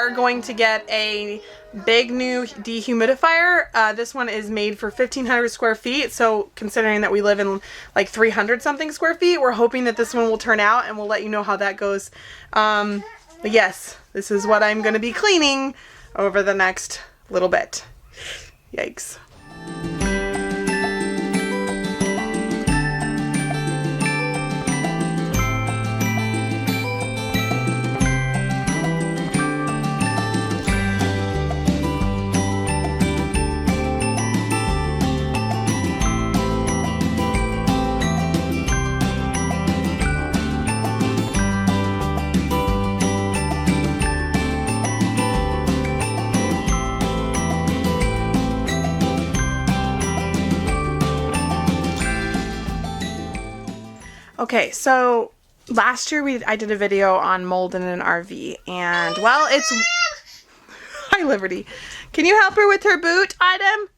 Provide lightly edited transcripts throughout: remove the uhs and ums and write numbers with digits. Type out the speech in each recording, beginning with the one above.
are going to get a big new dehumidifier. This one is made for 1,500 square feet. So considering that we live in like 300 something square feet, we're hoping that this one will turn out, and we'll let you know how that goes. But yes, this is what I'm going to be cleaning over the next little bit. Yikes. Okay, so last year I did a video on mold in an RV, and well, it's... Hi, Liberty. Can you help her with her boot item?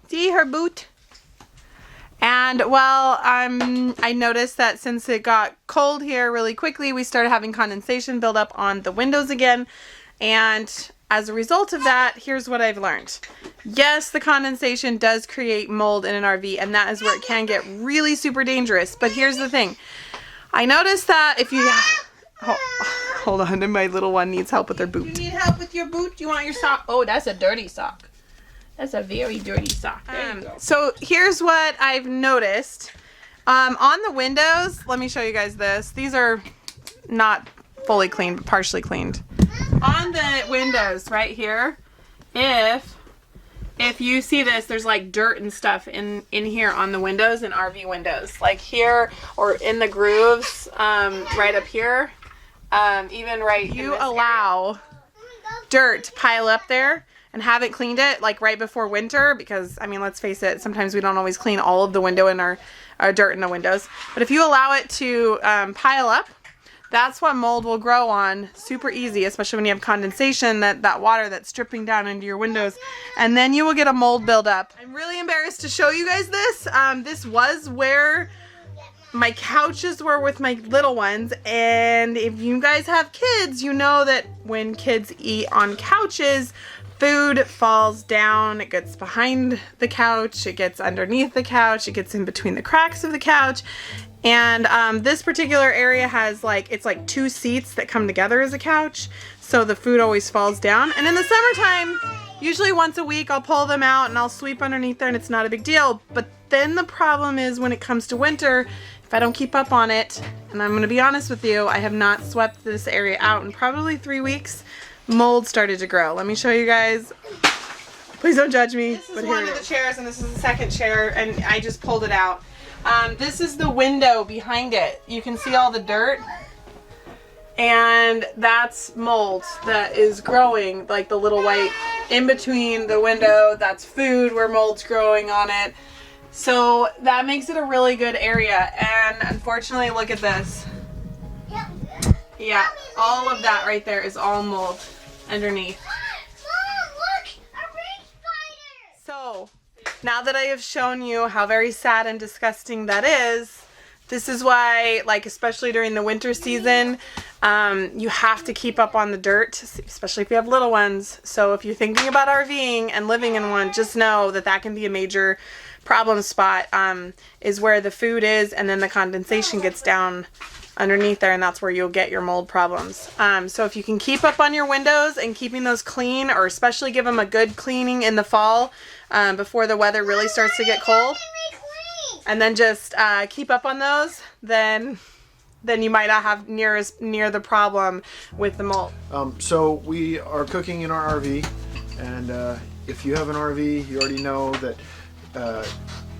See her boot? And well, I noticed that since it got cold here really quickly, we started having condensation build up on the windows again, and as a result of that, here's what I've learned. Yes, the condensation does create mold in an RV, and that is where it can get really super dangerous. But here's the thing. I noticed that if you... hold on, my little one needs help with her boot. You need help with your boot? You want your sock? Oh, that's a dirty sock. That's a very dirty sock. There you go. So here's what I've noticed. On the windows, let me show you guys this. These are not fully cleaned, but partially cleaned. On the windows right here, if you see this, there's like dirt and stuff in here on the windows, in RV windows, like here or in the grooves, right up here, even right. You allow dirt to pile up there and haven't cleaned it like right before winter, because I mean, let's face it, sometimes we don't always clean all of the window in our dirt in the windows. But if you allow it to pile up, that's what mold will grow on super easy, especially when you have condensation, that water that's dripping down into your windows, and then you will get a mold buildup. I'm really embarrassed to show you guys this. This was where my couches were with my little ones, and if you guys have kids, you know that when kids eat on couches, food falls down, it gets behind the couch, it gets underneath the couch, it gets in between the cracks of the couch. And this particular area has it's like 2 seats that come together as a couch, so the food always falls down. And in the summertime, usually once a week, I'll pull them out and I'll sweep underneath there, and it's not a big deal. But then the problem is when it comes to winter, if I don't keep up on it, and I'm going to be honest with you, I have not swept this area out in probably 3 weeks, mold started to grow. Let me show you guys. Please don't judge me. This is one of the chairs, and this is the second chair, and I just pulled it out. This is the window behind it. You can see all the dirt, and that's mold that is growing, like the little white in between the window. That's food where mold's growing on it. So that makes it a really good area, and unfortunately, look at this. Yeah, all of that right there is all mold underneath. Mom, look, a ring spider! So now that I have shown you how very sad and disgusting that is, this is why, especially during the winter season, you have to keep up on the dirt, especially if you have little ones. So if you're thinking about RVing and living in one, just know that that can be a major problem spot, is where the food is, and then the condensation gets down underneath there, and that's where you'll get your mold problems. So if you can keep up on your windows and keeping those clean, or especially give them a good cleaning in the fall, before the weather really starts to get cold, and then just keep up on those, then you might not have near the problem with the mold. So we are cooking in our RV, and if you have an RV, you already know that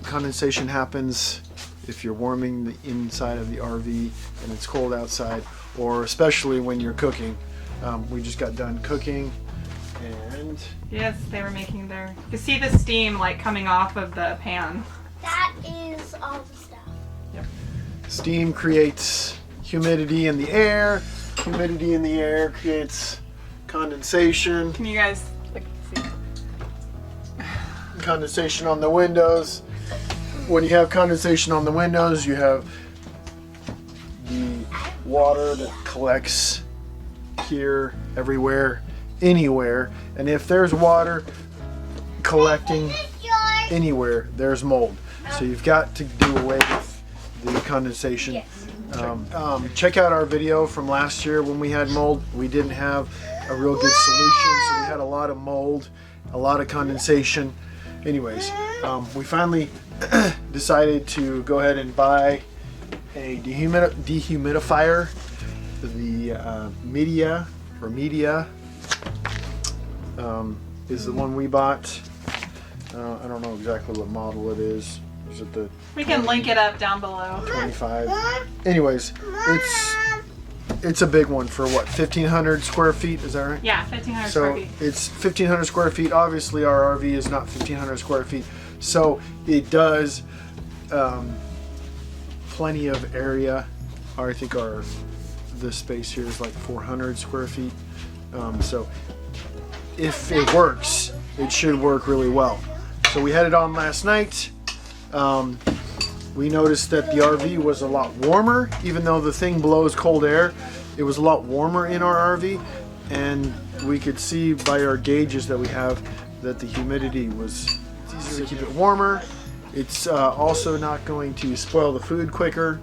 condensation happens if you're warming the inside of the RV and it's cold outside, or especially when you're cooking. We just got done cooking, and yes, they were making their... You see the steam coming off of the pan. That is all the stuff. Yep. Steam creates humidity in the air. Humidity in the air creates condensation. Can you guys see? Condensation on the windows. When you have condensation on the windows, you have the water that collects here, everywhere anywhere, and if there's water collecting anywhere, there's mold. So you've got to do away with the condensation. Check out our video from last year when we had mold. We didn't have a real good solution, so we had a lot of mold, a lot of condensation. Anyways, we finally decided to go ahead and buy a dehumidifier, the Midea or Midea is the one we bought. I don't know exactly what model it is. Is it the We can link it up down below. 25? Anyways, it's a big one for what, 1,500 square feet? Is that right? Yeah, 1,500 So square feet. it's 1,500 square feet. Obviously, our RV is not 1,500 square feet, so it does plenty of area. I think the space here is like 400 square feet. So if it works, it should work really well. So we had it on last night. We noticed that the RV was a lot warmer, even though the thing blows cold air. It was a lot warmer in our RV, and we could see by our gauges that we have that the humidity was easier to keep it warmer. It's also not going to spoil the food quicker.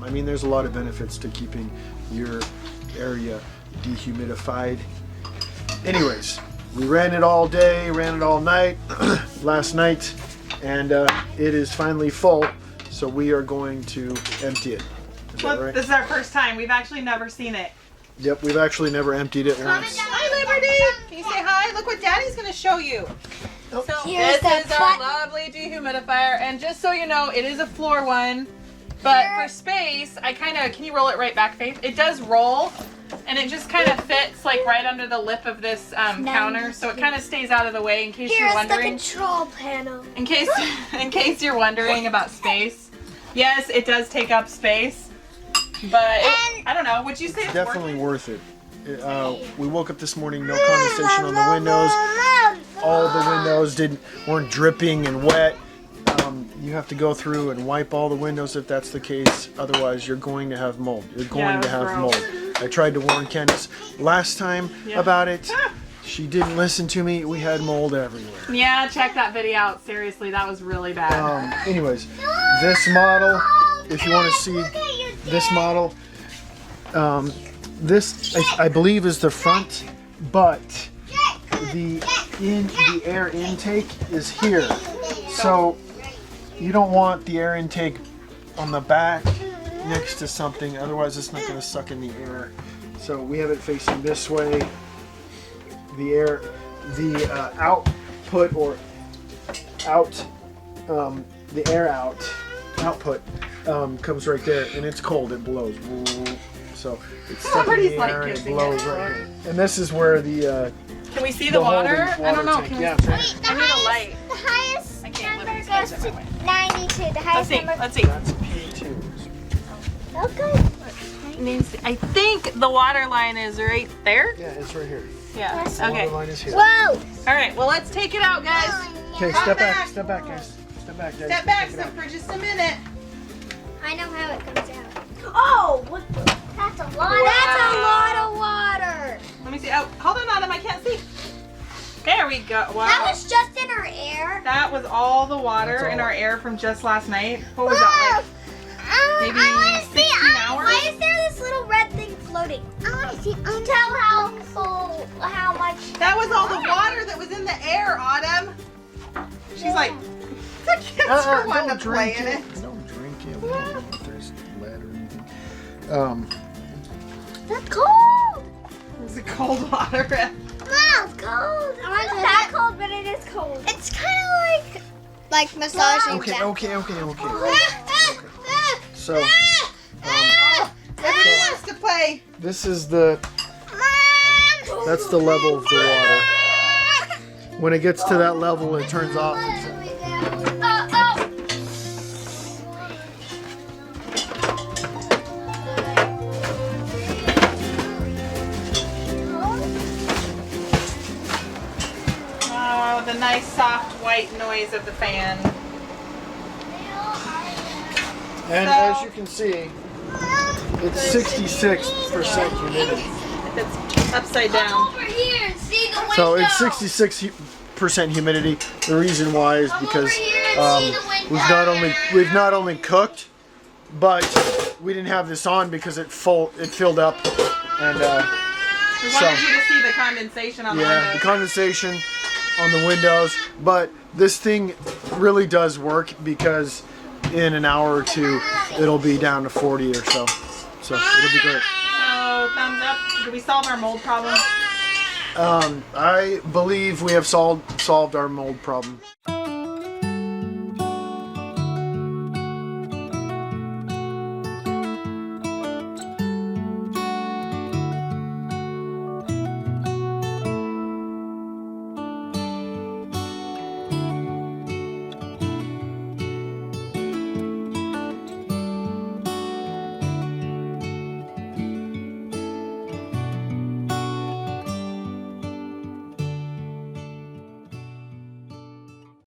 I mean, there's a lot of benefits to keeping your area dehumidified. Anyways, we ran it all day, ran it all night, last night, and it is finally full, so we are going to empty it. Is that right? This is our first time. We've actually never seen it. Yep, we've actually never emptied it once. Hi, Liberty! Can you say hi? Look what Daddy's going to show you. So Here's this the is our button. lovely dehumidifier, and just so you know, it is a floor one, but for space, can you roll it right back, Faith? It does roll, and it just kind of fits like right under the lip of this counter, so it kind of stays out of the way in case you're Here's the wondering. control panel. In case you're wondering about space, yes, it does take up space, but I don't know. Would you say it's Definitely worth worth it. We woke up this morning, no condensation on the windows. All the windows weren't dripping and wet. You have to go through and wipe all the windows if that's the case. Otherwise, you're going to have mold. You're going to have gross. mold. I tried to warn Candace last time about it. She didn't listen to me. We had mold everywhere. it? Yeah, check that video out. Seriously, that was really bad. Anyways, this model, if you want to see this model, this I believe is the front, but the air intake is here. So you don't want the air intake on the back next to something, otherwise it's not going to suck in the air. So we have it facing this way. The output or the air output comes right there, and it's cold. It blows. So it's stuck in the air and it blows right here. And this is where the Can we see the water? holding I don't know. tank. Can we Yeah, I need a light. The highest I can't number live this goes to way. 92. The Let's highest see. number. Let's see. that's P2. Okay. I think the water line is right there. Yeah, it's right here. Yeah. The water Okay. line is here. Whoa. All right. Well, let's take it out, guys. Okay, Come step back, back. step back, guys. Step back, guys. Step back Check it out. for just a minute. I know how it comes out. Oh, what the? That's a lot. Wow. That's a lot of water. Let me see. Oh, hold on, Adam. I can't see. There we go. Wow. That was just in our air. That was all the water That's all. in our air from just last night. What was that like? Maybe I want to 16 hours? Why is there this little red thing floating? I want to see. Tell how full, how much. That was all the water that was in the air, Autumn. She's like, the kids are wanting to play in it. Don't drink it. We don't know if there's lead or anything. That's cold. It's a cold water. Wow, it's cold. It's not that cold, but it is cold. It's kind of like massaging. Okay. So, Everybody wants to play. this is that's the level of the water. When it gets to that level, it turns off. Oh, the nice soft white noise of the fan. And as you can see, it's 66% humidity. It's upside down. Come over here and see the window. So it's 66% humidity. The reason why is because we've not only cooked, but we didn't have this on because it filled up, and We wanted you to see the condensation on the windows. the condensation on the windows. But this thing really does work because in an hour or two it'll be down to 40 or so. So it'll be great. So thumbs up. Did we solve our mold problem? I believe we have solved our mold problem.